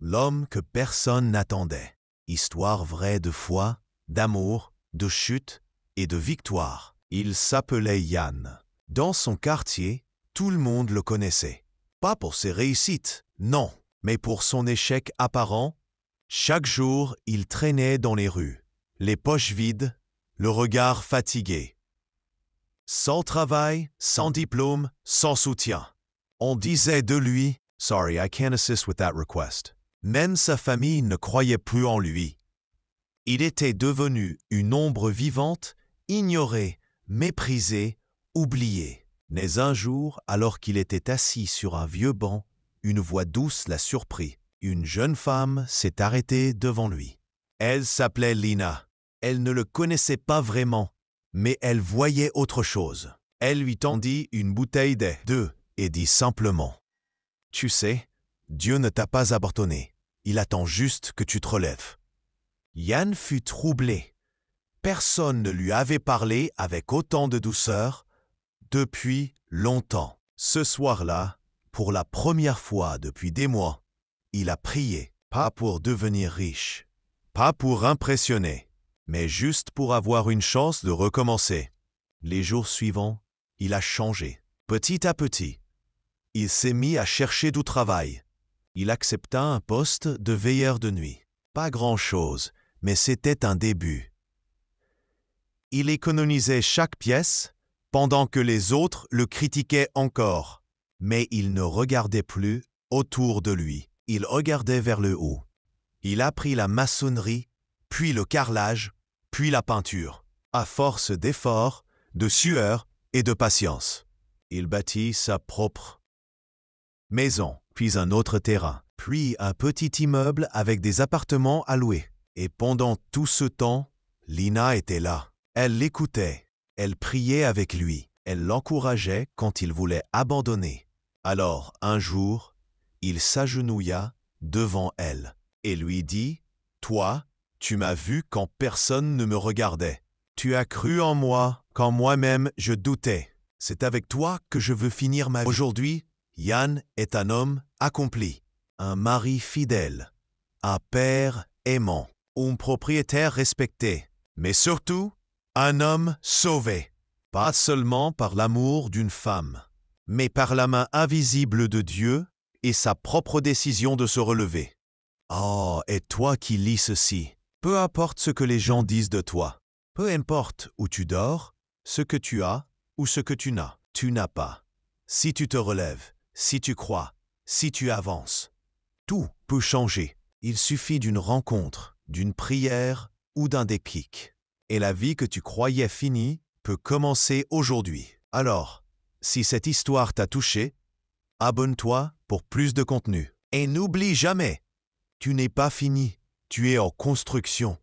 L'homme que personne n'attendait. Histoire vraie de foi, d'amour, de chute et de victoire. Il s'appelait Yann. Dans son quartier, tout le monde le connaissait. Pas pour ses réussites, non, mais pour son échec apparent. Chaque jour, il traînait dans les rues, les poches vides, le regard fatigué. Sans travail, sans diplôme, sans soutien. On disait de lui « Sorry, I can't assist with that request ». Même sa famille ne croyait plus en lui. Il était devenu une ombre vivante, ignoré, méprisé, oublié. Mais un jour, alors qu'il était assis sur un vieux banc, une voix douce l'a surpris. Une jeune femme s'est arrêtée devant lui. Elle s'appelait Lina. Elle ne le connaissait pas vraiment, mais elle voyait autre chose. Elle lui tendit une bouteille d'eau et dit simplement « Tu sais, Dieu ne t'a pas abandonné. Il attend juste que tu te relèves. » Yann fut troublé. Personne ne lui avait parlé avec autant de douceur depuis longtemps. Ce soir-là, pour la première fois depuis des mois, il a prié, pas pour devenir riche, pas pour impressionner, mais juste pour avoir une chance de recommencer. Les jours suivants, il a changé. Petit à petit, il s'est mis à chercher du travail. Il accepta un poste de veilleur de nuit. Pas grand-chose, mais c'était un début. Il économisait chaque pièce, pendant que les autres le critiquaient encore. Mais il ne regardait plus autour de lui. Il regardait vers le haut. Il apprit la maçonnerie, puis le carrelage, puis la peinture. À force d'efforts, de sueur et de patience, il bâtit sa propre maison, puis un autre terrain, puis un petit immeuble avec des appartements à louer. Et pendant tout ce temps, Lina était là. Elle l'écoutait, elle priait avec lui, elle l'encourageait quand il voulait abandonner. Alors, un jour, il s'agenouilla devant elle et lui dit « Toi, tu m'as vu quand personne ne me regardait. Tu as cru en moi quand moi-même je doutais. C'est avec toi que je veux finir ma vie. » Aujourd'hui, Yann est un homme accompli, un mari fidèle, un père aimant, un propriétaire respecté, mais surtout, un homme sauvé, pas seulement par l'amour d'une femme, mais par la main invisible de Dieu et sa propre décision de se relever. Oh, et toi qui lis ceci, peu importe ce que les gens disent de toi, peu importe où tu dors, ce que tu as ou ce que tu n'as pas. Si tu te relèves, si tu crois, si tu avances, tout peut changer. Il suffit d'une rencontre, d'une prière ou d'un déclic. Et la vie que tu croyais finie peut commencer aujourd'hui. Alors, si cette histoire t'a touché, abonne-toi pour plus de contenu. Et n'oublie jamais, tu n'es pas fini, tu es en construction.